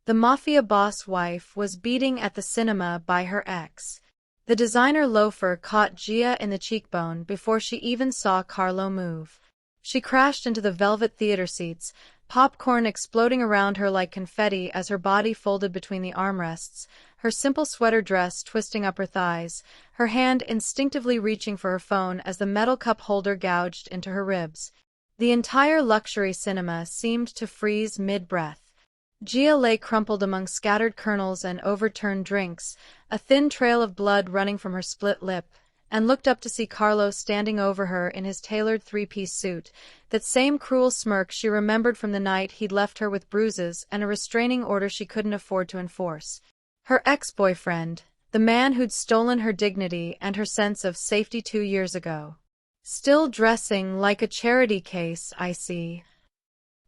The Mafia boss wife was beating at the cinema by her ex. The designer loafer caught Gia in the cheekbone before she even saw Carlo move. She crashed into the velvet theater seats, popcorn exploding around her like confetti as her body folded between the armrests, her simple sweater dress twisting up her thighs, her hand instinctively reaching for her phone as the metal cup holder gouged into her ribs. The entire luxury cinema seemed to freeze mid-breath. Gia lay crumpled among scattered kernels and overturned drinks, a thin trail of blood running from her split lip, and looked up to see Carlo standing over her in his tailored three-piece suit, that same cruel smirk she remembered from the night he'd left her with bruises and a restraining order she couldn't afford to enforce. Her ex-boyfriend, the man who'd stolen her dignity and her sense of safety 2 years ago. Still dressing like a charity case, I see.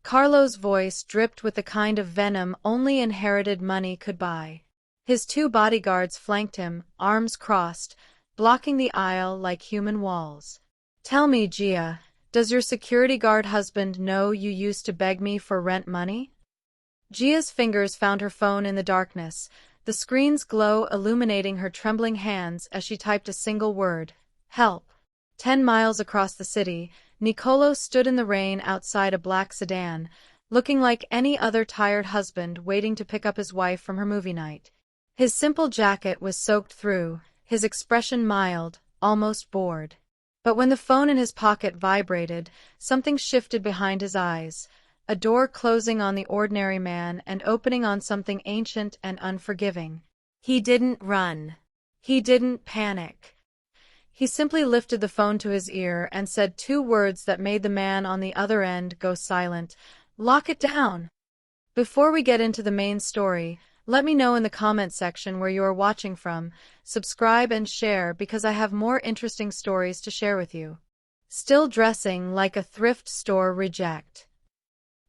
Carlo's voice dripped with the kind of venom only inherited money could buy. His 2 bodyguards flanked him, arms crossed, blocking the aisle like human walls. Tell me, Gia, does your security guard husband know you used to beg me for rent money? Gia's fingers found her phone in the darkness, the screen's glow illuminating her trembling hands as she typed a single word: help. 10 miles across the city, Niccolò stood in the rain outside a black sedan, looking like any other tired husband waiting to pick up his wife from her movie night. His simple jacket was soaked through, his expression mild, almost bored. But when the phone in his pocket vibrated, something shifted behind his eyes, a door closing on the ordinary man and opening on something ancient and unforgiving. He didn't run. He didn't panic. He simply lifted the phone to his ear and said 2 words that made the man on the other end go silent. Lock it down. Before we get into the main story, let me know in the comment section where you are watching from, subscribe and share because I have more interesting stories to share with you. Still dressing like a thrift store reject.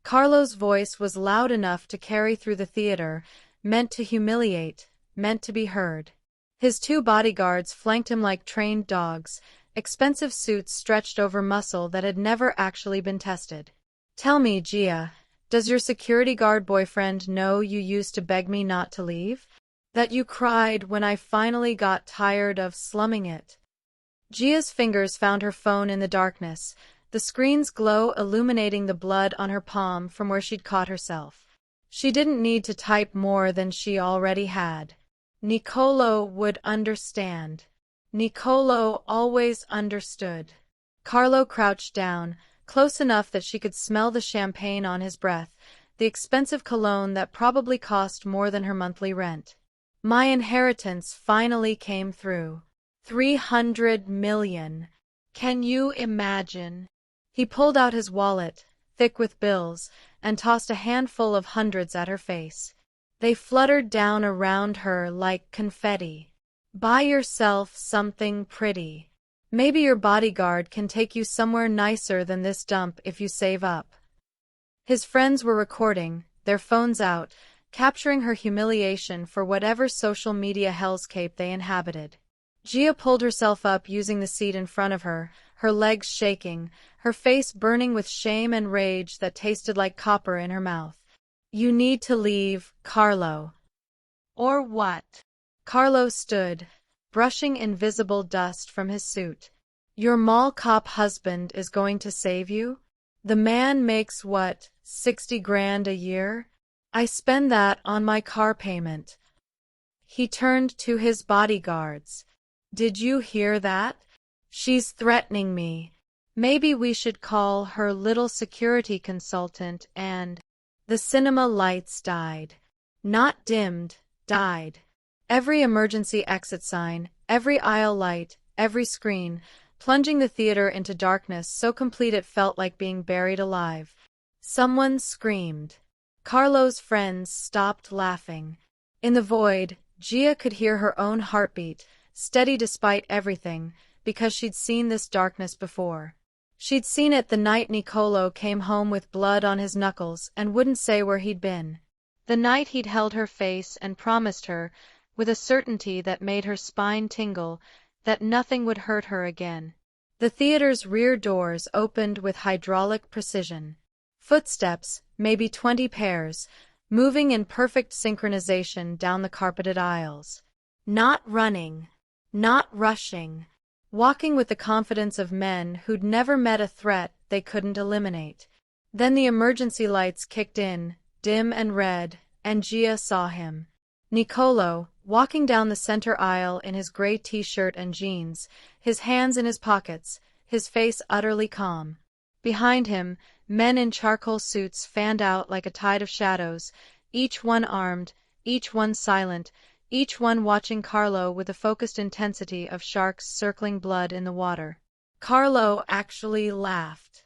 Carlo's voice was loud enough to carry through the theater, meant to humiliate, meant to be heard. His 2 bodyguards flanked him like trained dogs, expensive suits stretched over muscle that had never actually been tested. Tell me, Gia, does your security guard boyfriend know you used to beg me not to leave? That you cried when I finally got tired of slumming it? Gia's fingers found her phone in the darkness, the screen's glow illuminating the blood on her palm from where she'd caught herself. She didn't need to type more than she already had. Niccolò would understand. Niccolò always understood. Carlo crouched down, close enough that she could smell the champagne on his breath, the expensive cologne that probably cost more than her monthly rent. My inheritance finally came through. 300 million. Can you imagine? He pulled out his wallet, thick with bills, and tossed a handful of hundreds at her face. They fluttered down around her like confetti. Buy yourself something pretty. Maybe your bodyguard can take you somewhere nicer than this dump if you save up. His friends were recording, their phones out, capturing her humiliation for whatever social media hellscape they inhabited. Gia pulled herself up using the seat in front of her, her legs shaking, her face burning with shame and rage that tasted like copper in her mouth. You need to leave, Carlo. Or what? Carlo stood, brushing invisible dust from his suit. Your mall cop husband is going to save you? The man makes what, 60 grand a year? I spend that on my car payment. He turned to his bodyguards. Did you hear that? She's threatening me. Maybe we should call her little security consultant and... The cinema lights died. Not dimmed, died. Every emergency exit sign, every aisle light, every screen, plunging the theater into darkness so complete it felt like being buried alive. Someone screamed. Carlo's friends stopped laughing. In the void, Gia could hear her own heartbeat, steady despite everything, because she'd seen this darkness before. She'd seen it the night Niccolò came home with blood on his knuckles and wouldn't say where he'd been. The night he'd held her face and promised her, with a certainty that made her spine tingle, that nothing would hurt her again. The theater's rear doors opened with hydraulic precision. Footsteps, maybe 20 pairs, moving in perfect synchronization down the carpeted aisles. Not running, not rushing, walking with the confidence of men who'd never met a threat they couldn't eliminate. Then the emergency lights kicked in, dim and red, and Gia saw him. Nicolo, walking down the center aisle in his gray t-shirt and jeans, his hands in his pockets, his face utterly calm. Behind him, men in charcoal suits fanned out like a tide of shadows, each one armed, each one silent, each one watching Carlo with the focused intensity of sharks circling blood in the water. Carlo actually laughed.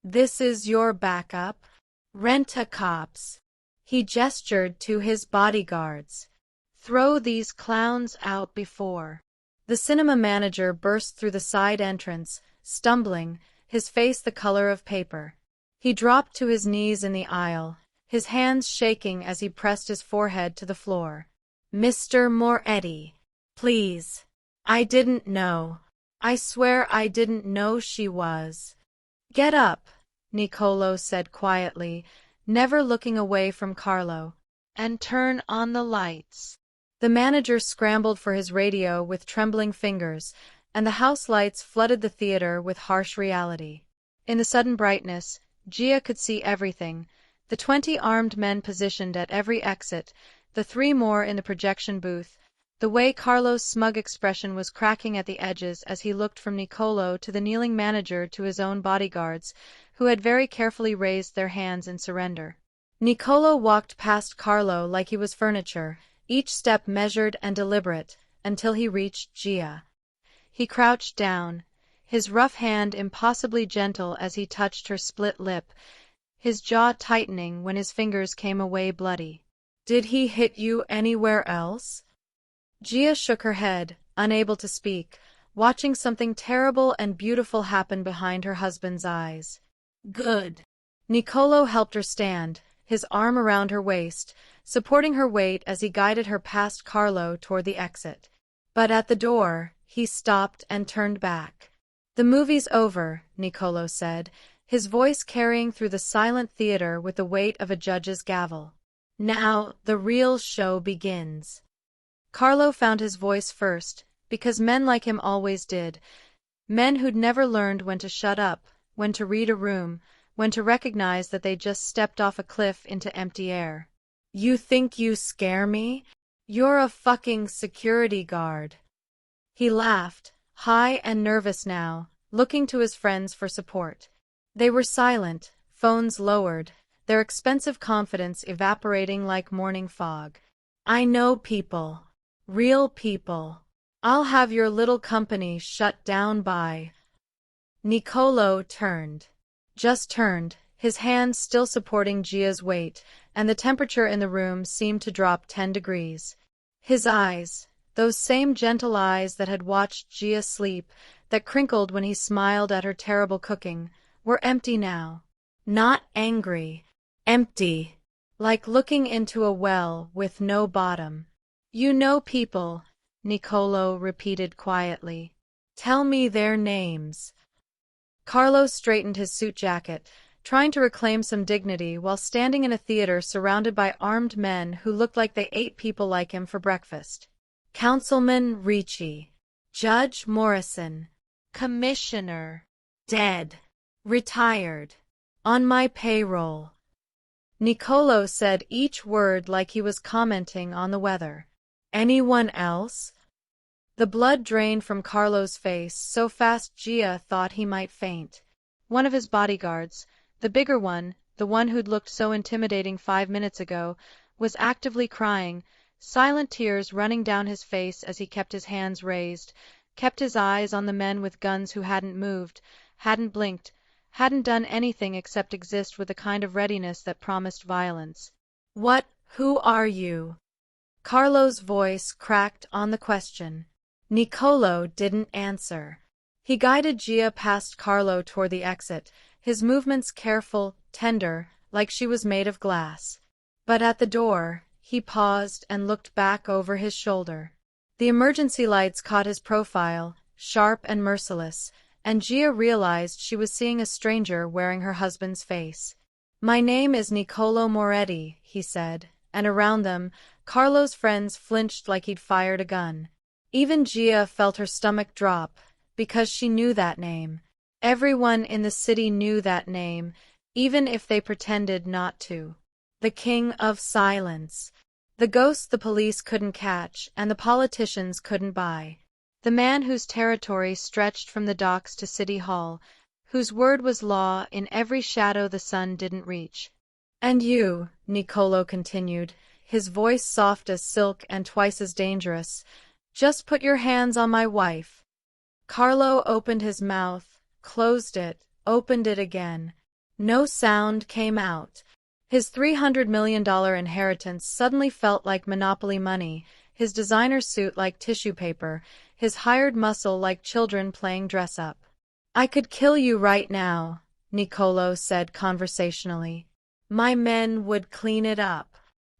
"This is your backup? Rent-a-cops." He gestured to his bodyguards. "Throw these clowns out before." The cinema manager burst through the side entrance, stumbling, his face the color of paper. He dropped to his knees in the aisle, his hands shaking as he pressed his forehead to the floor. "Mr. Moretti, please. I didn't know. I swear I didn't know she was." "Get up," Nicolo said quietly, never looking away from Carlo, "and turn on the lights." The manager scrambled for his radio with trembling fingers, and the house lights flooded the theater with harsh reality. In the sudden brightness, Gia could see everything: the 20 armed men positioned at every exit, the 3 more in the projection booth, the way Carlo's smug expression was cracking at the edges as he looked from Nicolo to the kneeling manager to his own bodyguards, who had very carefully raised their hands in surrender. Nicolo walked past Carlo like he was furniture, each step measured and deliberate, until he reached Gia. He crouched down, his rough hand impossibly gentle as he touched her split lip, his jaw tightening when his fingers came away bloody. "Did he hit you anywhere else?" Gia shook her head, unable to speak, watching something terrible and beautiful happen behind her husband's eyes. "Good." Nicolo helped her stand, his arm around her waist, supporting her weight as he guided her past Carlo toward the exit. But at the door, he stopped and turned back. "The movie's over," Nicolo said, his voice carrying through the silent theater with the weight of a judge's gavel. "Now, the real show begins." Carlo found his voice first, because men like him always did. Men who'd never learned when to shut up, when to read a room, when to recognize that they just stepped off a cliff into empty air. "You think you scare me? You're a fucking security guard." He laughed, high and nervous now, looking to his friends for support. They were silent, phones lowered, their expensive confidence evaporating like morning fog. "I know people. Real people. I'll have your little company shut down by—" Nicolo turned. Just turned, his hands still supporting Gia's weight, and the temperature in the room seemed to drop 10 degrees. His eyes, those same gentle eyes that had watched Gia sleep, that crinkled when he smiled at her terrible cooking, were empty now. Not angry. Empty. Like looking into a well with no bottom. "You know people," Nicolo repeated quietly. "Tell me their names." Carlo straightened his suit jacket, trying to reclaim some dignity while standing in a theater surrounded by armed men who looked like they ate people like him for breakfast. "Councilman Ricci. Judge Morrison. Commissioner. Dead. Retired. On my payroll." Nicolo said each word like he was commenting on the weather. "Anyone else?" The blood drained from Carlo's face so fast Gia thought he might faint. One of his bodyguards, the bigger one, the one who'd looked so intimidating 5 minutes ago, was actively crying, silent tears running down his face as he kept his hands raised, kept his eyes on the men with guns who hadn't moved, hadn't blinked, hadn't done anything except exist with a kind of readiness that promised violence. Who are you?" Carlo's voice cracked on the question. Nicolo didn't answer. He guided Gia past Carlo toward the exit, his movements careful, tender, like she was made of glass. But at the door, he paused and looked back over his shoulder. The emergency lights caught his profile, sharp and merciless, and Gia realized she was seeing a stranger wearing her husband's face. My name is Niccolo Moretti, he said, and around them, Carlo's friends flinched like he'd fired a gun. Even Gia felt her stomach drop, because she knew that name. Everyone in the city knew that name, even if they pretended not to. The King of Silence. The ghost the police couldn't catch and the politicians couldn't buy. The man whose territory stretched from the docks to City Hall, whose word was law in every shadow the sun didn't reach. And you, Niccolo continued, his voice soft as silk and twice as dangerous, just put your hands on my wife. Carlo opened his mouth, closed it, opened it again. No sound came out. His $300 million inheritance suddenly felt like monopoly money, his designer suit like tissue paper, his hired muscle like children playing dress-up. I could kill you right now, Niccolo said conversationally. My men would clean it up.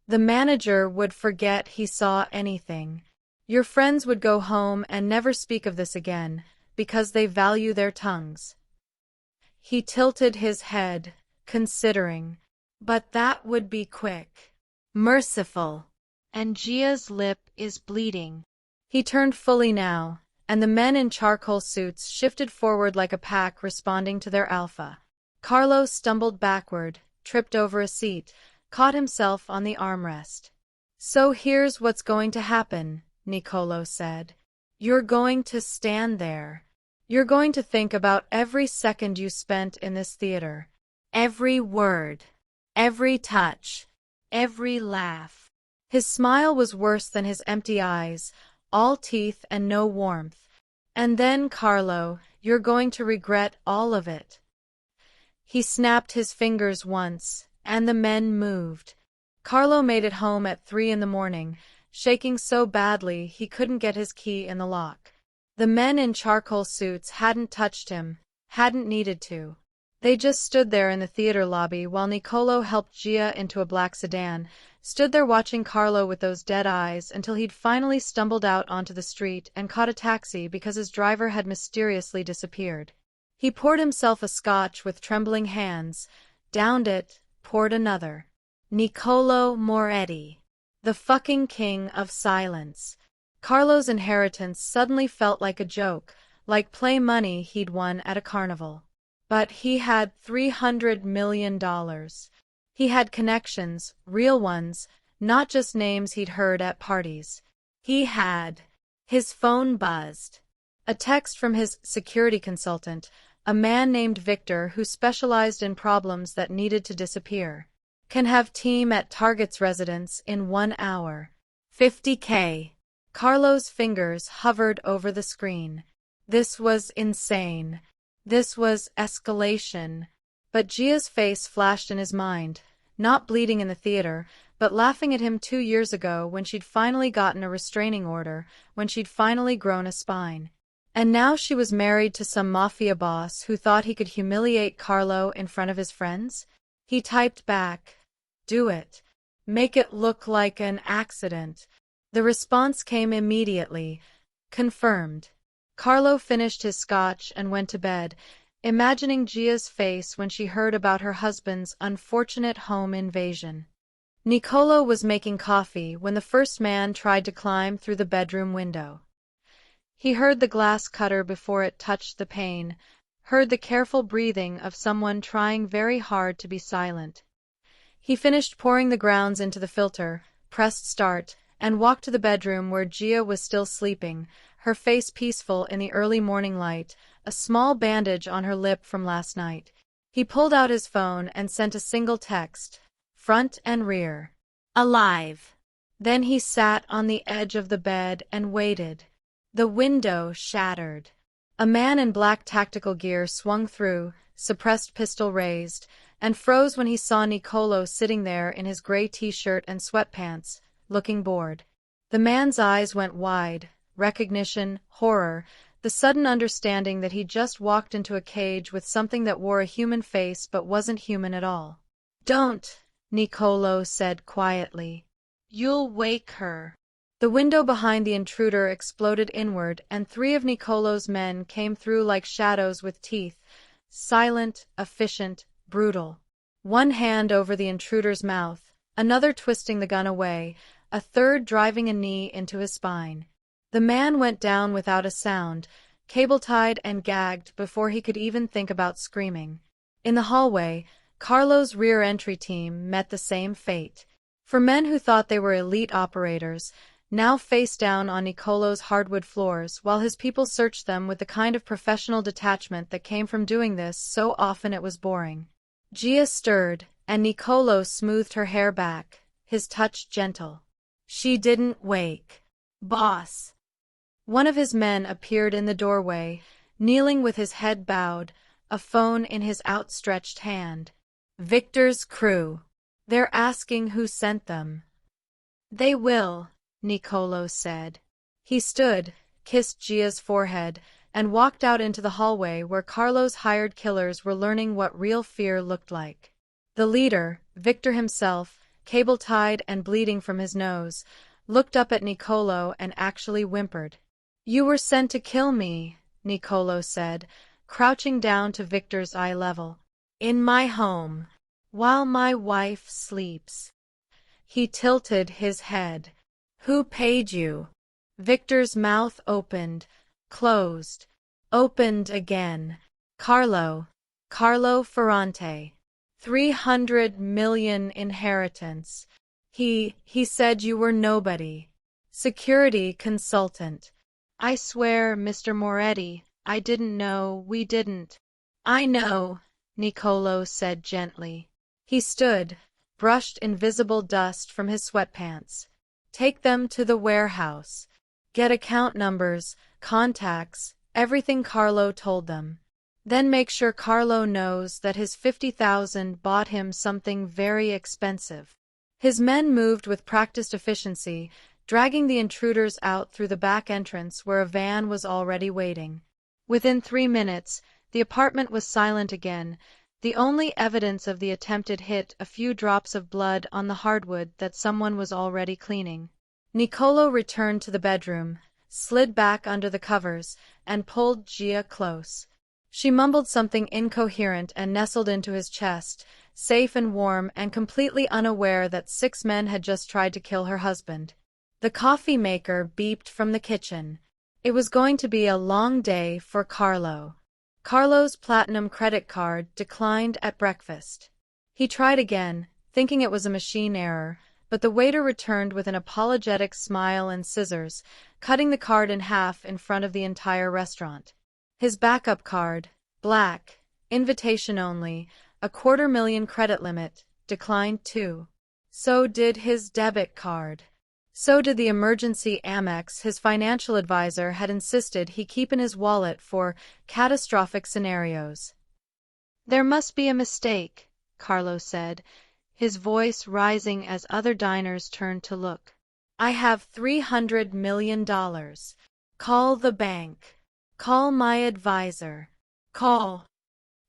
The manager would forget he saw anything. Your friends would go home and never speak of this again, because they value their tongues. He tilted his head, considering. But that would be quick. Merciful. And Gia's lip is bleeding. He turned fully now, and the men in charcoal suits shifted forward like a pack responding to their alpha. Carlo stumbled backward, tripped over a seat, caught himself on the armrest. So here's what's going to happen, Niccolo said. You're going to stand there. You're going to think about every second you spent in this theater. Every word. Every touch. Every laugh. His smile was worse than his empty eyes, all teeth and no warmth. And then, Carlo, you're going to regret all of it. He snapped his fingers once, and the men moved. Carlo made it home at 3 a.m, shaking so badly he couldn't get his key in the lock. The men in charcoal suits hadn't touched him, hadn't needed to. They just stood there in the theater lobby while Niccolo helped Gia into a black sedan, stood there watching Carlo with those dead eyes until he'd finally stumbled out onto the street and caught a taxi because his driver had mysteriously disappeared. He poured himself a scotch with trembling hands, downed it, poured another. Niccolo Moretti. The fucking king of silence. Carlo's inheritance suddenly felt like a joke, like play money he'd won at a carnival. But he had $300 million. He had connections, real ones, not just names he'd heard at parties. He had. His phone buzzed. A text from his security consultant, a man named Victor who specialized in problems that needed to disappear. Can have team at Target's residence in 1 hour. $50K. Carlo's fingers hovered over the screen. This was insane. This was escalation. But Gia's face flashed in his mind, not bleeding in the theater, but laughing at him 2 years ago when she'd finally gotten a restraining order, when she'd finally grown a spine. And now she was married to some mafia boss who thought he could humiliate Carlo in front of his friends? He typed back, "Do it. Make it look like an accident." The response came immediately. Confirmed. Carlo finished his scotch and went to bed, imagining Gia's face when she heard about her husband's unfortunate home invasion. Niccolo was making coffee when the first man tried to climb through the bedroom window. He heard the glass cutter before it touched the pane, heard the careful breathing of someone trying very hard to be silent. He finished pouring the grounds into the filter, pressed start, and walked to the bedroom where Gia was still sleeping, her face peaceful in the early morning light, a small bandage on her lip from last night. He pulled out his phone and sent a single text, front and rear. Alive. Then he sat on the edge of the bed and waited. The window shattered. A man in black tactical gear swung through, suppressed pistol raised, and froze when he saw Niccolo sitting there in his gray t-shirt and sweatpants, looking bored. The man's eyes went wide, recognition, horror, the sudden understanding that he'd just walked into a cage with something that wore a human face but wasn't human at all. "Don't," Niccolo said quietly. "You'll wake her." The window behind the intruder exploded inward and 3 of Niccolo's men came through like shadows with teeth, silent, efficient, brutal. one hand over the intruder's mouth, another twisting the gun away, a third driving a knee into his spine. The man went down without a sound, cable-tied and gagged before he could even think about screaming. In the hallway, Carlo's rear entry team met the same fate. For men who thought they were elite operators, now face down on Nicolo's hardwood floors while his people searched them with the kind of professional detachment that came from doing this so often it was boring. Gia stirred, and Nicolo smoothed her hair back, his touch gentle. She didn't wake. Boss. One of his men appeared in the doorway, kneeling with his head bowed, a phone in his outstretched hand. Victor's crew. They're asking who sent them. They will, Nicolo said. He stood, kissed Gia's forehead, and walked out into the hallway where Carlo's hired killers were learning what real fear looked like. The leader, Victor himself, cable-tied and bleeding from his nose, looked up at Nicolo and actually whimpered. You were sent to kill me, Nicolo said, crouching down to Victor's eye level. In my home, while my wife sleeps. He tilted his head. Who paid you? Victor's mouth opened, closed, opened again. Carlo Ferrante. 300 million inheritance. He said you were nobody. Security consultant. I swear, Mr. Moretti, I didn't know, we didn't. I know, Nicolo said gently. He stood, brushed invisible dust from his sweatpants. Take them to the warehouse. Get account numbers, contacts, everything Carlo told them. Then make sure Carlo knows that his 50,000 bought him something very expensive. His men moved with practiced efficiency, dragging the intruders out through the back entrance where a van was already waiting. Within 3 minutes, the apartment was silent again, the only evidence of the attempted hit a few drops of blood on the hardwood that someone was already cleaning. Nicolo returned to the bedroom, slid back under the covers, and pulled Gia close. She mumbled something incoherent and nestled into his chest, safe and warm and completely unaware that 6 men had just tried to kill her husband. The coffee maker beeped from the kitchen. It was going to be a long day for Carlo. Carlo's platinum credit card declined at breakfast. He tried again, thinking it was a machine error, but the waiter returned with an apologetic smile and scissors, cutting the card in half in front of the entire restaurant. His backup card, black, invitation only, a $250,000 credit limit, declined too. So did his debit card. So did the emergency Amex his financial advisor had insisted he keep in his wallet for catastrophic scenarios. There must be a mistake, Carlo said, his voice rising as other diners turned to look. I have $300 million. Call the bank. Call my advisor. Call.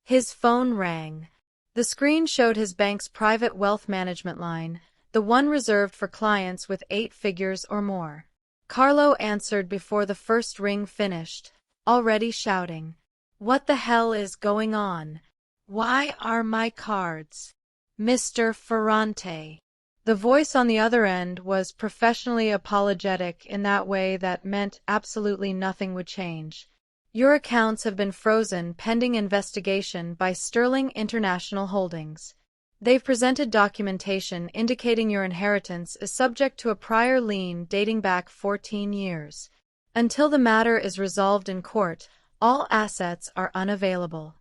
His phone rang. The screen showed his bank's private wealth management line, the one reserved for clients with 8 figures or more. Carlo answered before the first ring finished, already shouting, What the hell is going on? Why are my cards? Mr. Ferrante. The voice on the other end was professionally apologetic in that way that meant absolutely nothing would change. Your accounts have been frozen pending investigation by Sterling International Holdings. They've presented documentation indicating your inheritance is subject to a prior lien dating back 14 years. Until the matter is resolved in court, all assets are unavailable.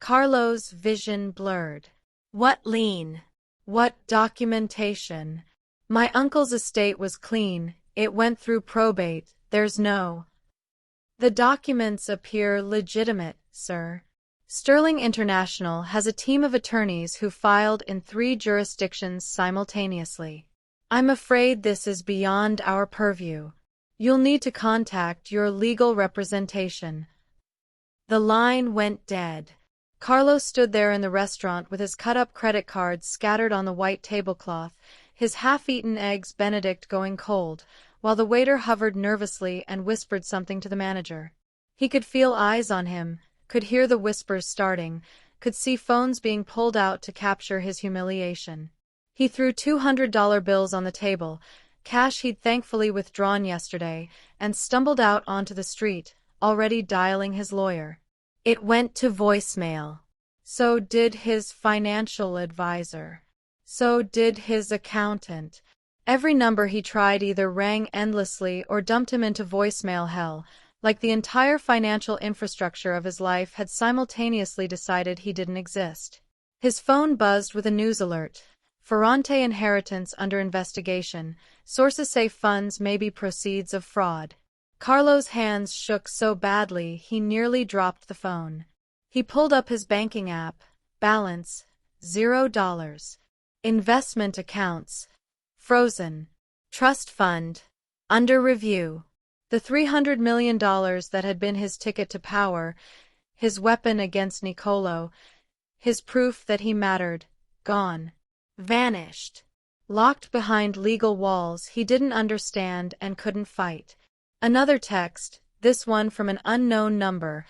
Carlo's vision blurred. What lien? What documentation? My uncle's estate was clean, it went through probate, there's no. The documents appear legitimate, sir. Sterling International has a team of attorneys who filed in 3 jurisdictions simultaneously. I'm afraid this is beyond our purview. You'll need to contact your legal representation. The line went dead. Carlos stood there in the restaurant with his cut-up credit cards scattered on the white tablecloth, his half-eaten eggs Benedict going cold, while the waiter hovered nervously and whispered something to the manager. He could feel eyes on him, could hear the whispers starting, could see phones being pulled out to capture his humiliation. He threw $200 bills on the table, cash he'd thankfully withdrawn yesterday, and stumbled out onto the street, already dialing his lawyer. It went to voicemail. So did his financial advisor. So did his accountant. Every number he tried either rang endlessly or dumped him into voicemail hell, like the entire financial infrastructure of his life had simultaneously decided he didn't exist. His phone buzzed with a news alert. Ferrante inheritance under investigation. Sources say funds may be proceeds of fraud. Carlo's hands shook so badly he nearly dropped the phone. He pulled up his banking app. Balance, $0. Investment accounts, frozen. Trust fund, under review. The $300 million that had been his ticket to power, his weapon against Niccolo, his proof that he mattered, gone. Vanished. Locked behind legal walls he didn't understand and couldn't fight. Another text, this one from an unknown number.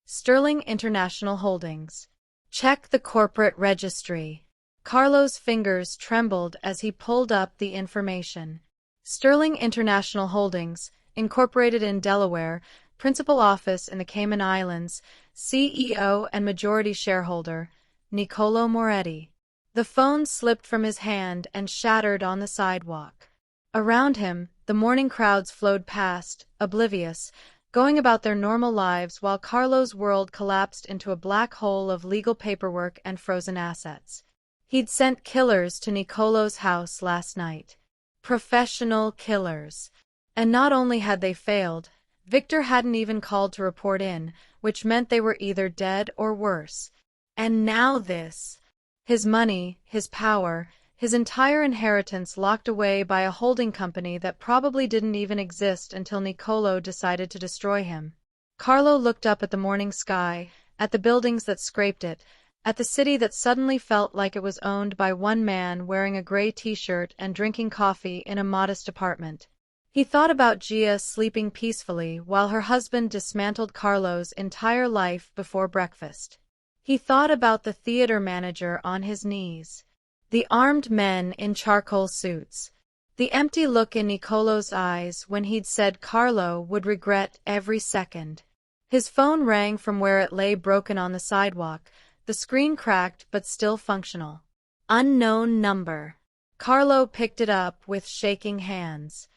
Sterling International Holdings. Check the corporate registry. Carlo's fingers trembled as he pulled up the information. Sterling International Holdings, incorporated in Delaware, principal office in the Cayman Islands, CEO and majority shareholder, Niccolo Moretti. The phone slipped from his hand and shattered on the sidewalk. Around him, the morning crowds flowed past, oblivious, going about their normal lives while Carlo's world collapsed into a black hole of legal paperwork and frozen assets. He'd sent killers to Niccolo's house last night. Professional killers. And not only had they failed, Victor hadn't even called to report in, which meant they were either dead or worse. And now this. His money, his power, his entire inheritance locked away by a holding company that probably didn't even exist until Niccolo decided to destroy him. Carlo looked up at the morning sky, at the buildings that scraped it, at the city that suddenly felt like it was owned by one man wearing a gray t-shirt and drinking coffee in a modest apartment. He thought about Gia sleeping peacefully while her husband dismantled Carlo's entire life before breakfast. He thought about the theater manager on his knees, the armed men in charcoal suits, the empty look in Niccolo's eyes when he'd said Carlo would regret every second. His phone rang from where it lay broken on the sidewalk, the screen cracked but still functional. Unknown number. Carlo picked it up with shaking hands.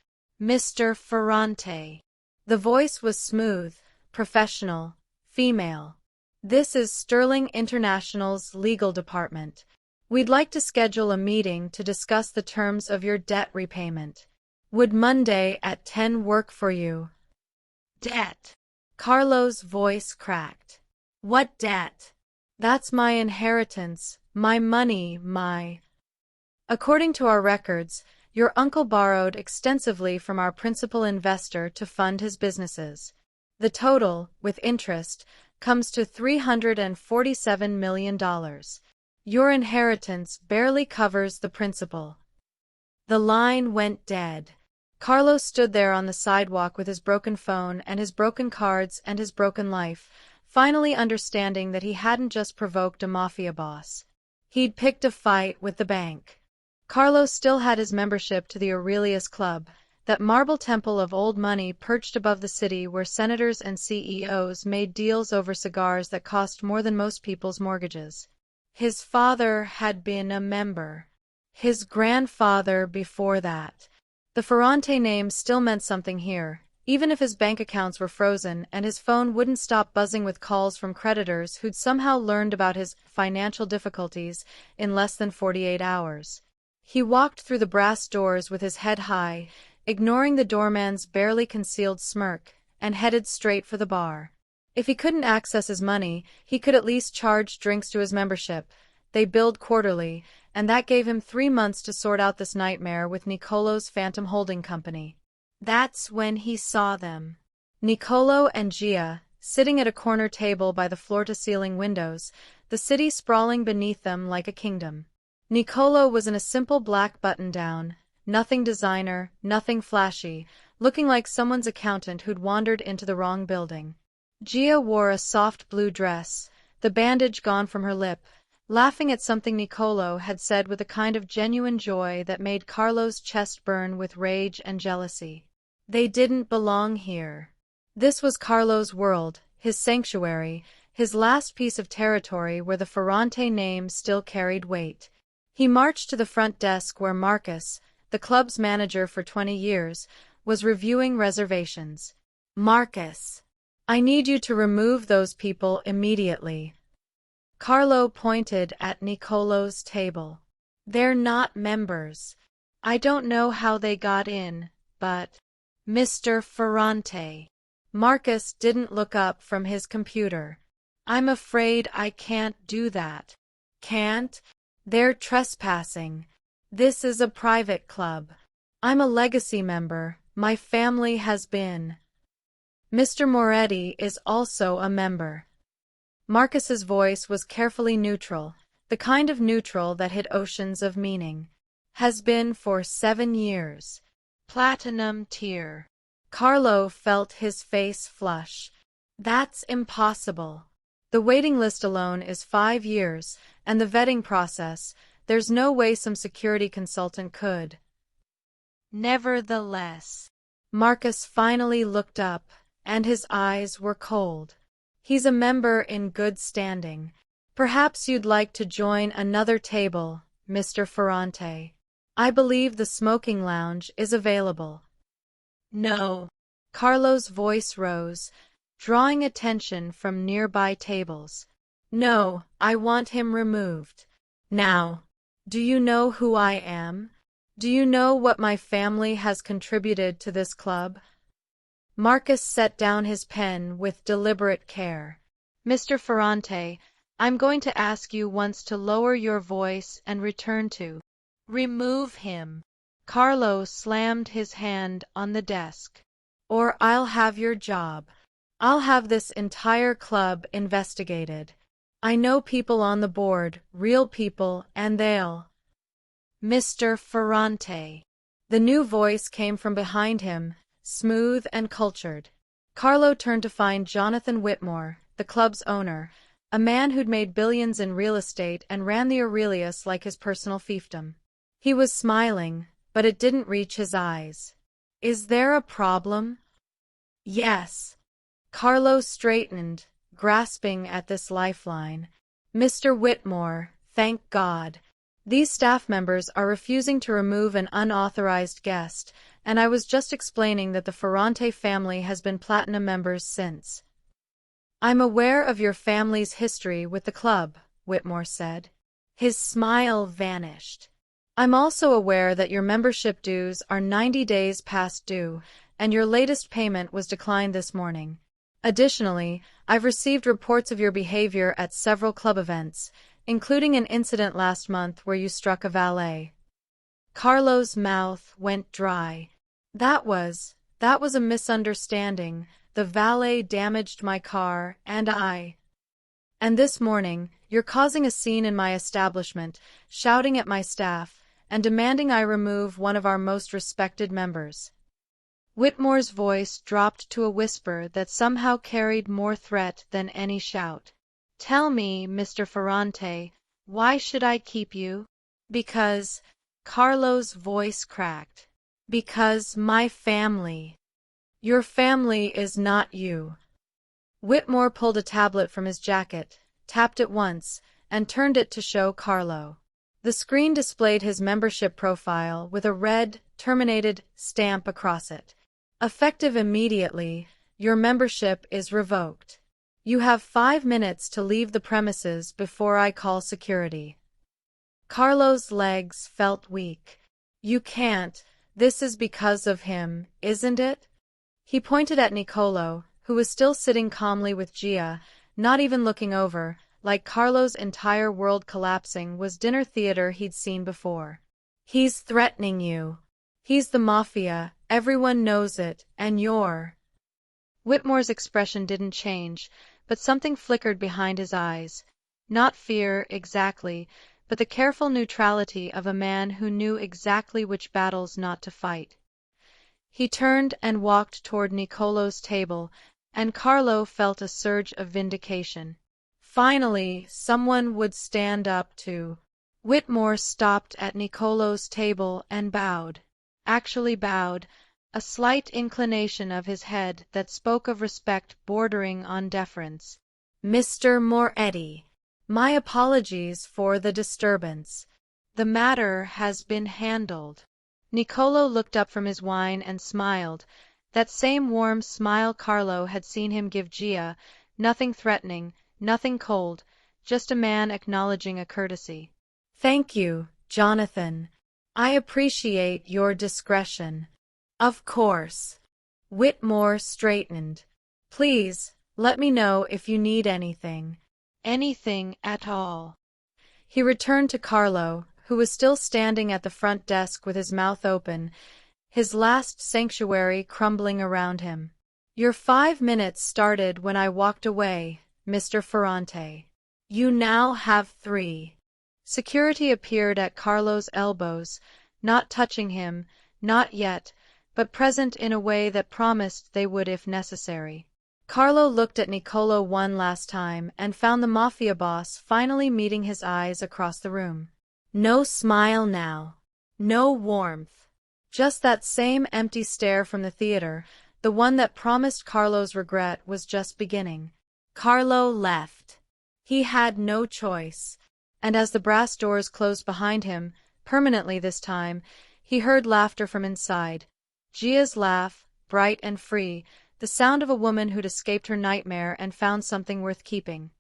Mr. Ferrante. The voice was smooth, professional, female. This is Sterling International's legal department. We'd like to schedule a meeting to discuss the terms of your debt repayment. Would Monday at 10 work for you? Debt. Carlo's voice cracked. What debt? That's my inheritance, my money, my... According to our records, your uncle borrowed extensively from our principal investor to fund his businesses. The total, with interest, comes to $347 million. Your inheritance barely covers the principal. The line went dead. Carlo stood there on the sidewalk with his broken phone and his broken cards and his broken life, finally understanding that he hadn't just provoked a mafia boss. He'd picked a fight with the bank. Carlo still had his membership to the Aurelius Club, that marble temple of old money perched above the city where senators and CEOs made deals over cigars that cost more than most people's mortgages. His father had been a member. His grandfather before that. The Ferrante name still meant something here, even if his bank accounts were frozen and his phone wouldn't stop buzzing with calls from creditors who'd somehow learned about his financial difficulties in less than 48 hours. He walked through the brass doors with his head high, ignoring the doorman's barely concealed smirk, and headed straight for the bar. If he couldn't access his money, he could at least charge drinks to his membership. They billed quarterly, and that gave him 3 months to sort out this nightmare with Niccolo's Phantom Holding Company. That's when he saw them. Niccolo and Gia, sitting at a corner table by the floor-to-ceiling windows, the city sprawling beneath them like a kingdom. Niccolo was in a simple black button-down, nothing designer, nothing flashy, looking like someone's accountant who'd wandered into the wrong building. Gia wore a soft blue dress, the bandage gone from her lip, laughing at something Nicolo had said with a kind of genuine joy that made Carlo's chest burn with rage and jealousy. They didn't belong here. This was Carlo's world, his sanctuary, his last piece of territory where the Ferrante name still carried weight. He marched to the front desk where Marcus, the club's manager for 20 years, was reviewing reservations. Marcus, I need you to remove those people immediately. Carlo pointed at Nicolo's table. They're not members. I don't know how they got in, but… Mr. Ferrante. Marcus didn't look up from his computer. I'm afraid I can't do that. Can't? They're trespassing. This is a private club. I'm a legacy member. My family has been. Mr. Moretti is also a member. Marcus's voice was carefully neutral, the kind of neutral that hid oceans of meaning. Has been for 7 years. Platinum tier. Carlo felt his face flush. That's impossible. The waiting list alone is 5 years, and the vetting process, there's no way some security consultant could. Nevertheless, Marcus finally looked up, and his eyes were cold. He's a member in good standing. Perhaps you'd like to join another table, Mr. Ferrante. I believe the smoking lounge is available. No. Carlo's voice rose, drawing attention from nearby tables. No, I want him removed. Now, do you know who I am? Do you know what my family has contributed to this club? Marcus set down his pen with deliberate care. Mr. Ferrante, I'm going to ask you once to lower your voice and return to. Remove him. Carlo slammed his hand on the desk. Or I'll have your job. I'll have this entire club investigated. I know people on the board, real people, and they'll… Mr. Ferrante. The new voice came from behind him, smooth and cultured. Carlo turned to find Jonathan Whitmore, the club's owner, a man who'd made billions in real estate and ran the Aurelius like his personal fiefdom. He was smiling, but it didn't reach his eyes. Is there a problem? Yes. Carlo straightened, grasping at this lifeline. Mr. Whitmore, thank God. These staff members are refusing to remove an unauthorized guest, and I was just explaining that the Ferrante family has been platinum members since. I'm aware of your family's history with the club, Whitmore said. His smile vanished. I'm also aware that your membership dues are 90 days past due, and your latest payment was declined this morning. Additionally, I've received reports of your behavior at several club events, including an incident last month where you struck a valet. Carlo's mouth went dry. That was a misunderstanding. The valet damaged my car, and this morning, you're causing a scene in my establishment, shouting at my staff, and demanding I remove one of our most respected members. Whitmore's voice dropped to a whisper that somehow carried more threat than any shout. Tell me, Mr. Ferrante, why should I keep you? Because… Carlo's voice cracked. Because my family. Your family is not you. Whitmore pulled a tablet from his jacket, tapped it once, and turned it to show Carlo. The screen displayed his membership profile with a red, terminated stamp across it. Effective immediately, your membership is revoked. You have 5 minutes to leave the premises before I call security. Carlo's legs felt weak. You can't. This is because of him, isn't it? He pointed at Nicolo, who was still sitting calmly with Gia, not even looking over, like Carlo's entire world collapsing was dinner theater he'd seen before. He's threatening you. He's the Mafia, everyone knows it, and you're… Whitmore's expression didn't change, but something flickered behind his eyes. Not fear, exactly, but the careful neutrality of a man who knew exactly which battles not to fight. He turned and walked toward Nicolo's table, and Carlo felt a surge of vindication. Finally, someone would stand up to. Whitmore stopped at Nicolo's table and bowed. Actually bowed, a slight inclination of his head that spoke of respect bordering on deference. Mr. Moretti, my apologies for the disturbance. The matter has been handled. Nicolo looked up from his wine and smiled, that same warm smile Carlo had seen him give Gia, nothing threatening, nothing cold, just a man acknowledging a courtesy. Thank you, Jonathan. I appreciate your discretion. Of course. Whitmore straightened. Please, let me know if you need anything. Anything at all. He returned to Carlo, who was still standing at the front desk with his mouth open, his last sanctuary crumbling around him. Your 5 minutes started when I walked away, Mr. Ferrante. You now have 3. Security appeared at Carlo's elbows, not touching him, not yet, but present in a way that promised they would if necessary. Carlo looked at Nicolo one last time and found the Mafia boss finally meeting his eyes across the room. No smile now. No warmth. Just that same empty stare from the theater, the one that promised Carlo's regret was just beginning. Carlo left. He had no choice, and as the brass doors closed behind him, permanently this time, he heard laughter from inside. Gia's laugh, bright and free, the sound of a woman who'd escaped her nightmare and found something worth keeping.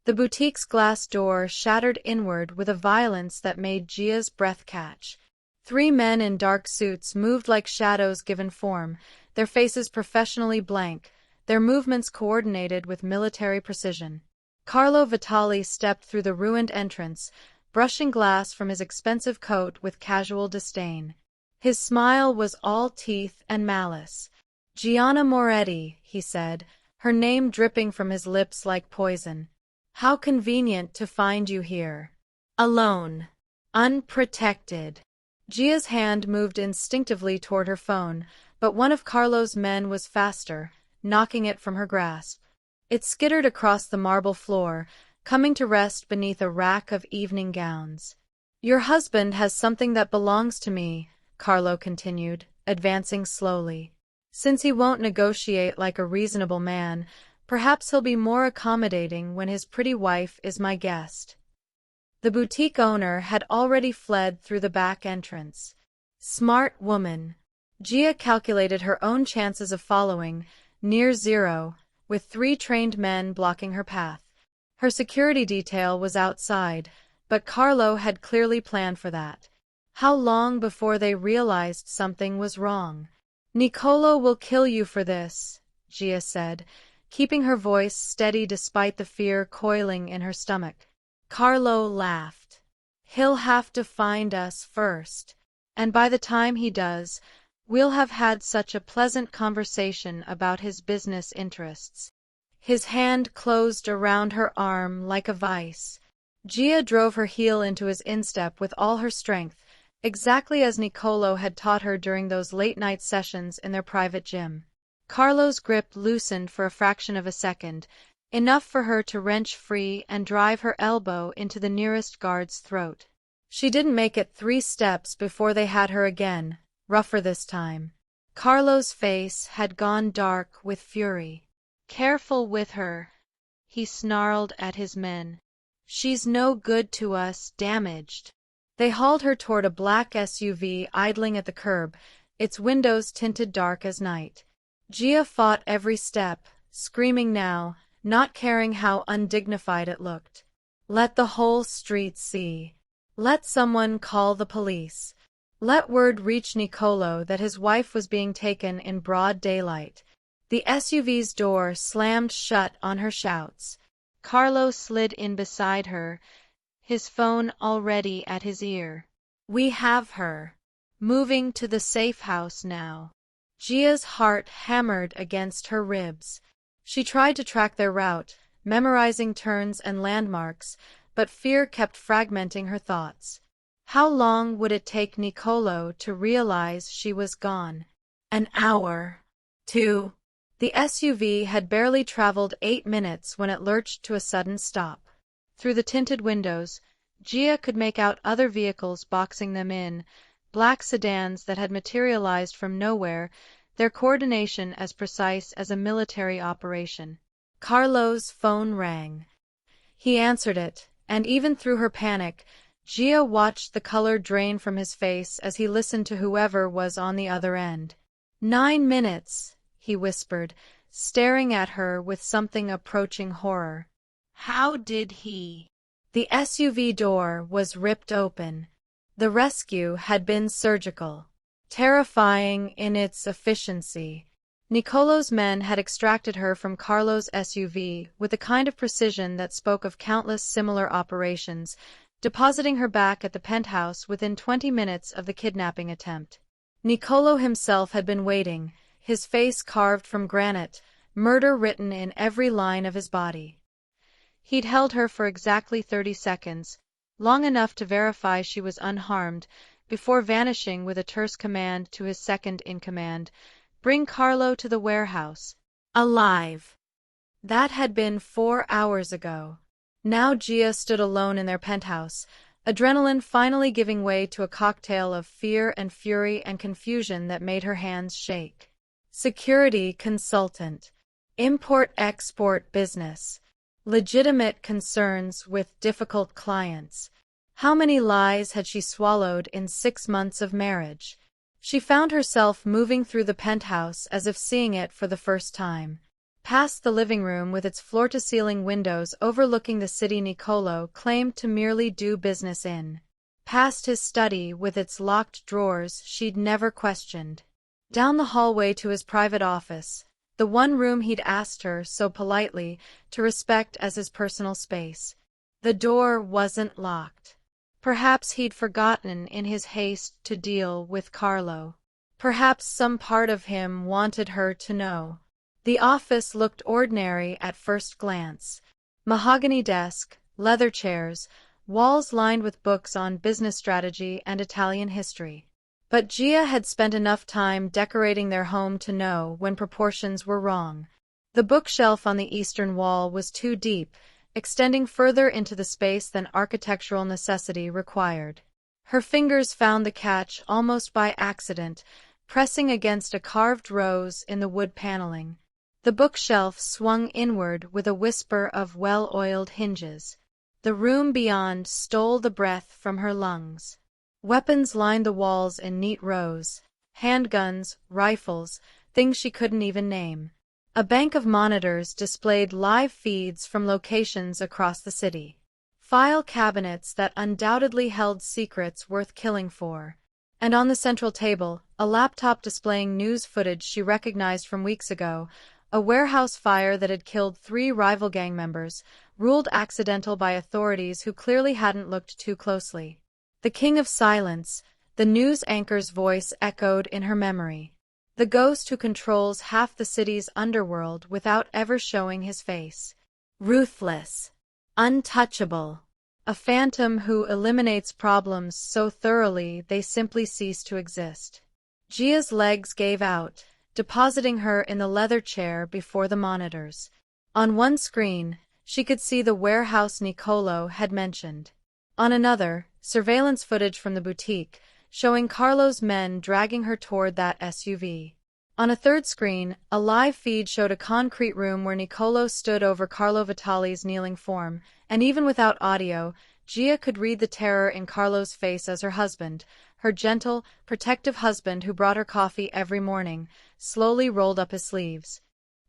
The boutique's glass door shattered inward with a violence that made Gia's breath catch. 3 men in dark suits moved like shadows given form, their faces professionally blank, their movements coordinated with military precision. Carlo Vitali stepped through the ruined entrance, brushing glass from his expensive coat with casual disdain. His smile was all teeth and malice. Gianna Moretti, he said, her name dripping from his lips like poison. How convenient to find you here. Alone. Unprotected. Gia's hand moved instinctively toward her phone, but one of Carlo's men was faster, knocking it from her grasp. It skittered across the marble floor, coming to rest beneath a rack of evening gowns. Your husband has something that belongs to me, Carlo continued, advancing slowly. Since he won't negotiate like a reasonable man, perhaps he'll be more accommodating when his pretty wife is my guest. The boutique owner had already fled through the back entrance. Smart woman. Gia calculated her own chances of following, near zero, with 3 trained men blocking her path. Her security detail was outside, but Carlo had clearly planned for that. How long before they realized something was wrong? Nicolo will kill you for this, Gia said, keeping her voice steady despite the fear coiling in her stomach. Carlo laughed. He'll have to find us first, and by the time he does, we'll have had such a pleasant conversation about his business interests. His hand closed around her arm like a vice. Gia drove her heel into his instep with all her strength, exactly as Nicolo had taught her during those late-night sessions in their private gym. Carlo's grip loosened for a fraction of a second, enough for her to wrench free and drive her elbow into the nearest guard's throat. She didn't make it 3 steps before they had her again, rougher this time. Carlo's face had gone dark with fury. Careful with her, he snarled at his men. She's no good to us, damaged. They hauled her toward a black SUV idling at the curb, its windows tinted dark as night. Gia fought every step, screaming now, not caring how undignified it looked. Let the whole street see. Let someone call the police. Let word reach Nicolo that his wife was being taken in broad daylight. The SUV's door slammed shut on her shouts. Carlo slid in beside her, his phone already at his ear. We have her. Moving to the safe house now. Gia's heart hammered against her ribs. She tried to track their route, memorizing turns and landmarks, but fear kept fragmenting her thoughts. How long would it take Nicolo to realize she was gone? An hour. 2. The SUV had barely traveled 8 minutes when it lurched to a sudden stop. Through the tinted windows, Gia could make out other vehicles boxing them in, black sedans that had materialized from nowhere, their coordination as precise as a military operation. Carlo's phone rang. He answered it, and even through her panic, Gia watched the color drain from his face as he listened to whoever was on the other end. 9 minutes, he whispered, staring at her with something approaching horror. How did he? The SUV door was ripped open. The rescue had been surgical, terrifying in its efficiency. Nicolo's men had extracted her from Carlo's SUV with a kind of precision that spoke of countless similar operations, depositing her back at the penthouse within 20 minutes of the kidnapping attempt. Nicolo himself had been waiting, his face carved from granite, murder written in every line of his body. He'd held her for exactly 30 seconds, long enough to verify she was unharmed, before vanishing with a terse command to his second-in-command, "Bring Carlo to the warehouse. Alive." That had been 4 hours ago. Now Gia stood alone in their penthouse, adrenaline finally giving way to a cocktail of fear and fury and confusion that made her hands shake. Security consultant. Import-export business. Legitimate concerns with difficult clients. How many lies had she swallowed in 6 months of marriage? She found herself moving through the penthouse as if seeing it for the first time. Past the living room with its floor-to-ceiling windows overlooking the city Nicolo claimed to merely do business in. Past his study with its locked drawers she'd never questioned. Down the hallway to his private office, the one room he'd asked her so politely to respect as his personal space. The door wasn't locked. Perhaps he'd forgotten in his haste to deal with Carlo. Perhaps some part of him wanted her to know. The office looked ordinary at first glance. Mahogany desk, leather chairs, walls lined with books on business strategy and Italian history. But Gia had spent enough time decorating their home to know when proportions were wrong. The bookshelf on the eastern wall was too deep, extending further into the space than architectural necessity required. Her fingers found the catch almost by accident, pressing against a carved rose in the wood paneling. The bookshelf swung inward with a whisper of well-oiled hinges. The room beyond stole the breath from her lungs. Weapons lined the walls in neat rows. Handguns, rifles, things she couldn't even name. A bank of monitors displayed live feeds from locations across the city. File cabinets that undoubtedly held secrets worth killing for. And on the central table, a laptop displaying news footage she recognized from weeks ago, a warehouse fire that had killed 3 rival gang members, ruled accidental by authorities who clearly hadn't looked too closely. The King of Silence, the news anchor's voice echoed in her memory. The ghost who controls half the city's underworld without ever showing his face. Ruthless. Untouchable. A phantom who eliminates problems so thoroughly they simply cease to exist. Gia's legs gave out, depositing her in the leather chair before the monitors. On one screen, she could see the warehouse Nicolo had mentioned. On another, surveillance footage from the boutique, showing Carlo's men dragging her toward that SUV. On a third screen, a live feed showed a concrete room where Nicolo stood over Carlo Vitali's kneeling form, and even without audio, Gia could read the terror in Carlo's face as her husband, her gentle, protective husband who brought her coffee every morning, slowly rolled up his sleeves.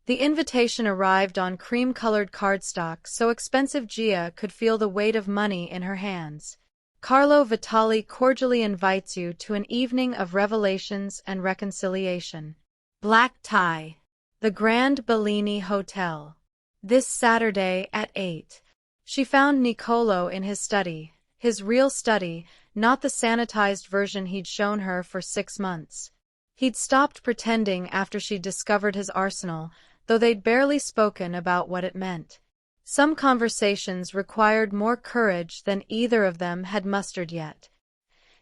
The invitation arrived on cream-colored cardstock so expensive Gia could feel the weight of money in her hands. Carlo Vitali cordially invites you to an evening of revelations and reconciliation. Black tie. The Grand Bellini Hotel. This Saturday at 8. She found Nicolo in his study, his real study, not the sanitized version he'd shown her for 6 months. He'd stopped pretending after she'd discovered his arsenal, though they'd barely spoken about what it meant. Some conversations required more courage than either of them had mustered yet.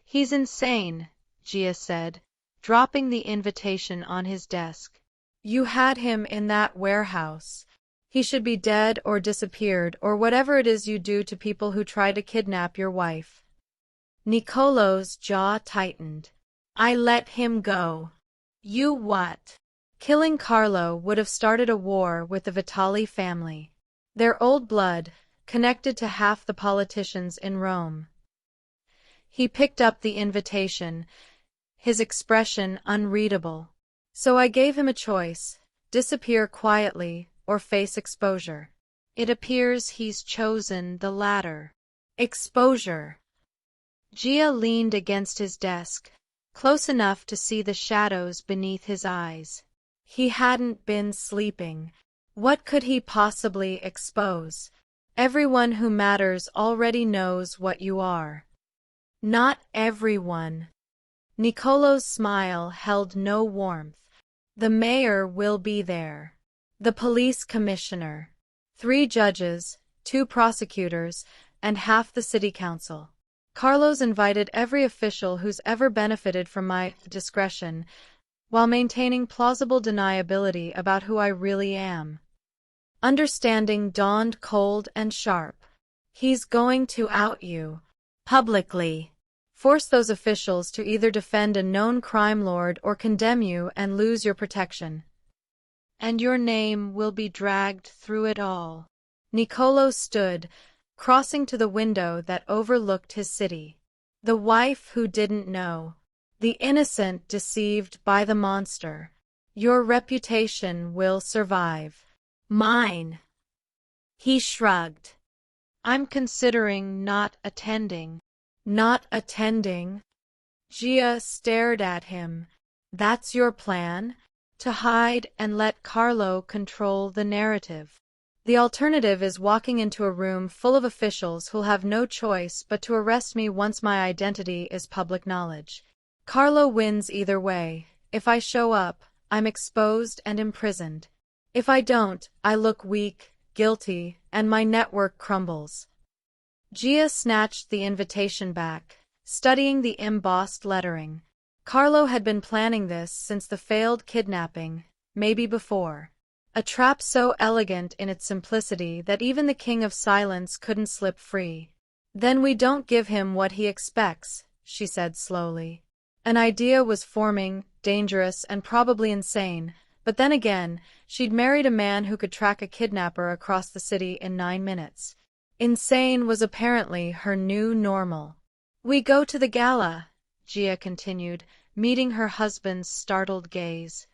"He's insane," Gia said, dropping the invitation on his desk. "You had him in that warehouse. He should be dead or disappeared or whatever it is you do to people who try to kidnap your wife. Nicolo's jaw tightened. I let him go. You what? Killing Carlo would have started a war with the Vitali family. Their old blood, connected to half the politicians in Rome. He picked up the invitation, his expression unreadable. So I gave him a choice: disappear quietly or face exposure. It appears he's chosen the latter. Exposure. Gia leaned against his desk, close enough to see the shadows beneath his eyes. He hadn't been sleeping. What could he possibly expose? Everyone who matters already knows what you are. Not everyone. Nicolo's smile held no warmth. The mayor will be there. The police commissioner. 3 judges, 2 prosecutors, and half the city council. Carlo's invited every official who's ever benefited from my discretion, while maintaining plausible deniability about who I really am. Understanding dawned cold and sharp. He's going to out you. Publicly. Force those officials to either defend a known crime lord or condemn you and lose your protection. And your name will be dragged through it all. Nicolo stood, crossing to the window that overlooked his city. The wife who didn't know. The innocent deceived by the monster. Your reputation will survive. Mine. He shrugged. I'm considering not attending. Not attending? Gia stared at him. That's your plan? To hide and let Carlo control the narrative. The alternative is walking into a room full of officials who'll have no choice but to arrest me once my identity is public knowledge. Carlo wins either way. If I show up, I'm exposed and imprisoned. If I don't, I look weak, guilty, and my network crumbles. Gia snatched the invitation back, studying the embossed lettering. Carlo had been planning this since the failed kidnapping, maybe before. A trap so elegant in its simplicity that even the King of Silence couldn't slip free. Then we don't give him what he expects, she said slowly. An idea was forming, dangerous and probably insane, but then again, she'd married a man who could track a kidnapper across the city in 9 minutes. Insane was apparently her new normal. We go to the gala, Gia continued, meeting her husband's startled gaze.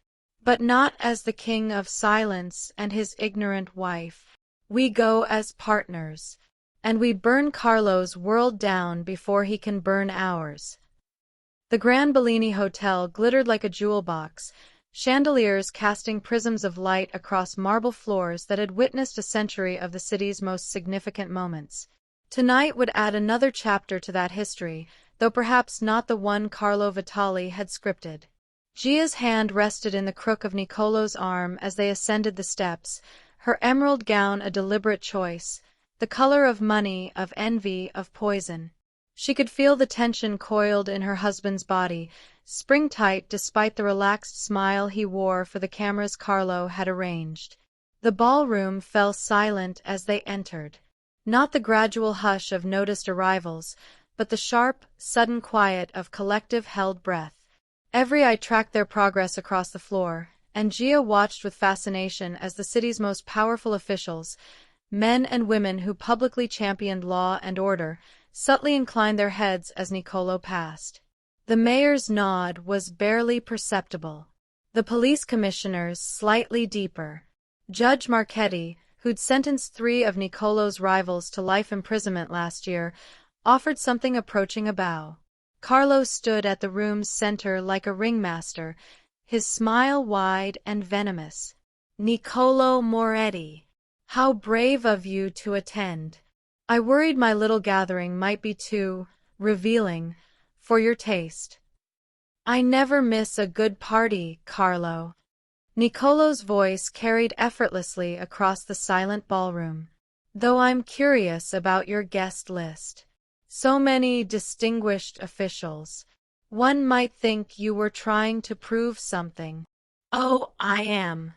But not as the King of Silence and his ignorant wife. We go as partners. And we burn Carlo's world down before he can burn ours. The Grand Bellini Hotel glittered like a jewel box, chandeliers casting prisms of light across marble floors that had witnessed a century of the city's most significant moments. Tonight would add another chapter to that history, though perhaps not the one Carlo Vitali had scripted. Gia's hand rested in the crook of Nicolo's arm as they ascended the steps, her emerald gown a deliberate choice, the color of money, of envy, of poison. She could feel the tension coiled in her husband's body, spring-tight despite the relaxed smile he wore for the cameras Carlo had arranged. The ballroom fell silent as they entered. Not the gradual hush of noticed arrivals, but the sharp, sudden quiet of collective held breath. Every eye tracked their progress across the floor, and Gia watched with fascination as the city's most powerful officials, men and women who publicly championed law and order, subtly inclined their heads as Nicolo passed. The mayor's nod was barely perceptible. The police commissioner's slightly deeper. Judge Marchetti, who'd sentenced 3 of Nicolo's rivals to life imprisonment last year, offered something approaching a bow. Carlo stood at the room's center like a ringmaster, his smile wide and venomous. Nicolo Moretti, how brave of you to attend. I worried my little gathering might be too revealing for your taste. I never miss a good party, Carlo. Nicolo's voice carried effortlessly across the silent ballroom. Though I'm curious about your guest list. So many distinguished officials. One might think you were trying to prove something. Oh, I am.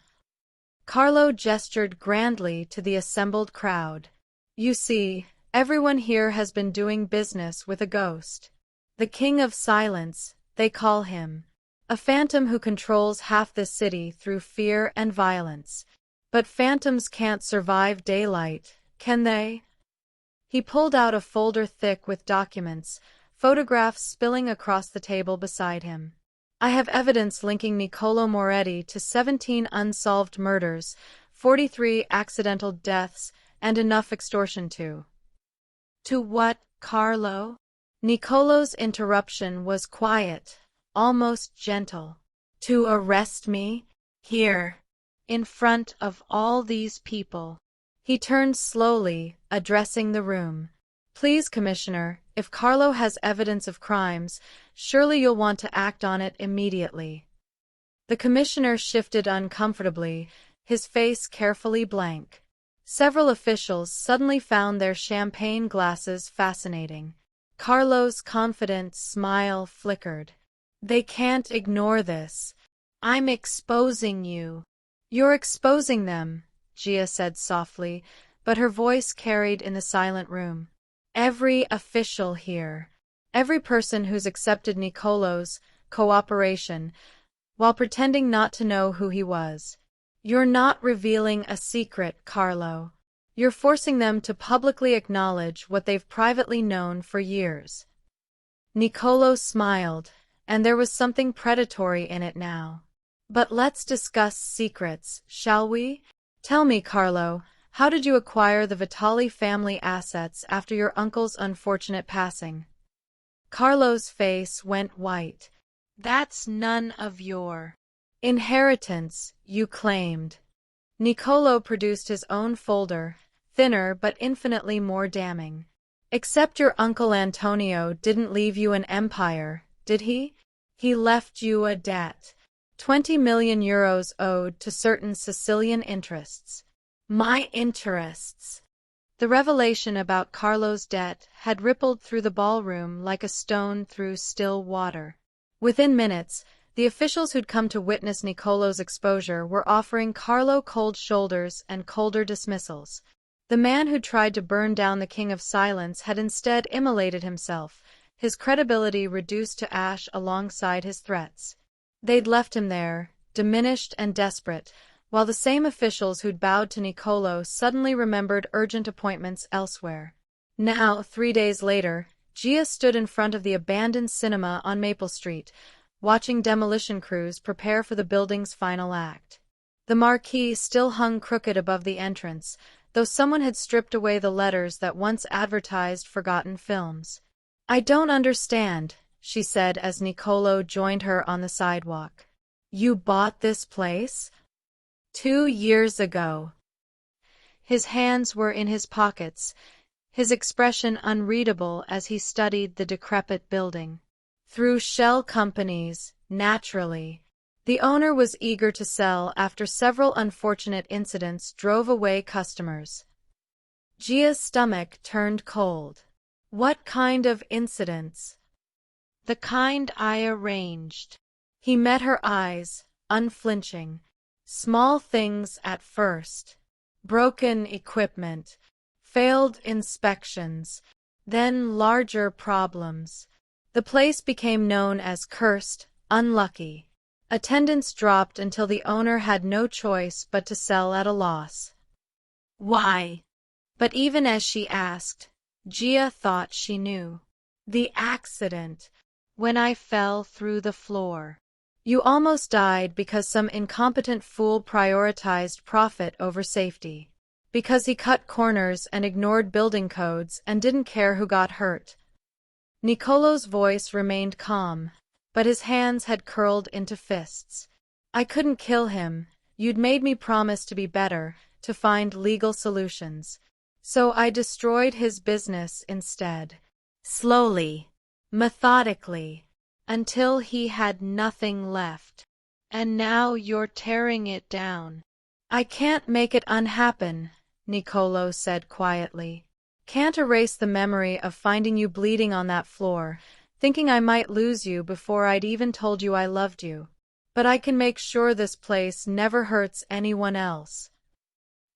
Carlo gestured grandly to the assembled crowd. You see, everyone here has been doing business with a ghost. The King of Silence, they call him. A phantom who controls half the city through fear and violence. But phantoms can't survive daylight, can they? He pulled out a folder thick with documents, photographs spilling across the table beside him. I have evidence linking Niccolo Moretti to 17 unsolved murders, 43 accidental deaths, and enough extortion too. To what, Carlo? Niccolo's interruption was quiet, almost gentle. To arrest me? Here. In front of all these people. He turned slowly, addressing the room. Please, Commissioner, if Carlo has evidence of crimes, surely you'll want to act on it immediately. The commissioner shifted uncomfortably, his face carefully blank. Several officials suddenly found their champagne glasses fascinating. Carlo's confident smile flickered. They can't ignore this. I'm exposing you. You're exposing them, Gia said softly, but her voice carried in the silent room. Every official here, every person who's accepted Niccolo's cooperation, while pretending not to know who he was. You're not revealing a secret, Carlo. You're forcing them to publicly acknowledge what they've privately known for years. Niccolo smiled, and there was something predatory in it now. But let's discuss secrets, shall we? Tell me, Carlo, how did you acquire the Vitali family assets after your uncle's unfortunate passing? Carlo's face went white. That's none of your inheritance, you claimed. Niccolo produced his own folder, thinner but infinitely more damning. Except your uncle Antonio didn't leave you an empire, did he? He left you a debt. 20 million euros owed to certain Sicilian interests. My interests. The revelation about Carlo's debt had rippled through the ballroom like a stone through still water. Within minutes, the officials who'd come to witness Niccolo's exposure were offering Carlo cold shoulders and colder dismissals. The man who tried to burn down the King of Silence had instead immolated himself, his credibility reduced to ash alongside his threats. They'd left him there, diminished and desperate, while the same officials who'd bowed to Niccolo suddenly remembered urgent appointments elsewhere. Now, 3 days later, Gia stood in front of the abandoned cinema on Maple Street, watching demolition crews prepare for the building's final act. The marquee still hung crooked above the entrance, though someone had stripped away the letters that once advertised forgotten films. I don't understand, she said as Niccolo joined her on the sidewalk. You bought this place? 2 years ago. His hands were in his pockets, his expression unreadable as he studied the decrepit building. Through shell companies, naturally. The owner was eager to sell after several unfortunate incidents drove away customers. Gia's stomach turned cold. What kind of incidents? The kind I arranged. He met her eyes, unflinching. Small things at first. Broken equipment. Failed inspections. Then larger problems. The place became known as cursed, unlucky. Attendance dropped until the owner had no choice but to sell at a loss. Why? But even as she asked, Gia thought she knew. The accident. When I fell through the floor. You almost died because some incompetent fool prioritized profit over safety. Because he cut corners and ignored building codes and didn't care who got hurt. Niccolo's voice remained calm, but his hands had curled into fists. I couldn't kill him. You'd made me promise to be better, to find legal solutions. So I destroyed his business instead. Slowly, methodically, until he had nothing left. And now you're tearing it down. I can't make it unhappen, Niccolo said quietly. Can't erase the memory of finding you bleeding on that floor, thinking I might lose you before I'd even told you I loved you. But I can make sure this place never hurts anyone else.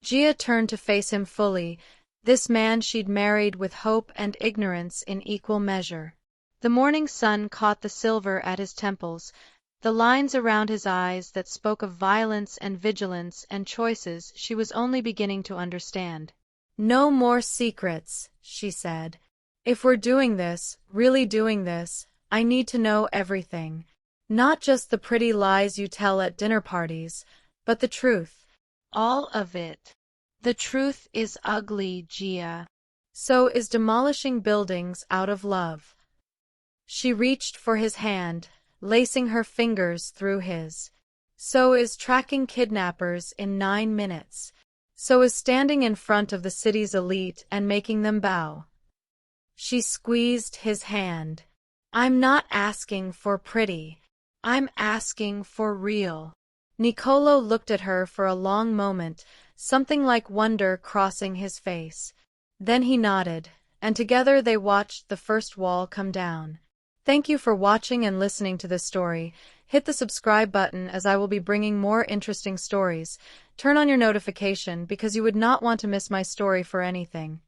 Gia turned to face him fully, this man she'd married with hope and ignorance in equal measure. The morning sun caught the silver at his temples, the lines around his eyes that spoke of violence and vigilance and choices she was only beginning to understand. No more secrets, she said. If we're doing this, really doing this, I need to know everything. Not just the pretty lies you tell at dinner parties, but the truth. All of it. The truth is ugly, Gia. So is demolishing buildings out of love. She reached for his hand, lacing her fingers through his. So is tracking kidnappers in 9 minutes. So is standing in front of the city's elite and making them bow. She squeezed his hand. I'm not asking for pretty. I'm asking for real. Nicolo looked at her for a long moment, something like wonder crossing his face. Then he nodded, and together they watched the first wall come down. Thank you for watching and listening to this story. Hit the subscribe button as I will be bringing more interesting stories. Turn on your notification because you would not want to miss my story for anything.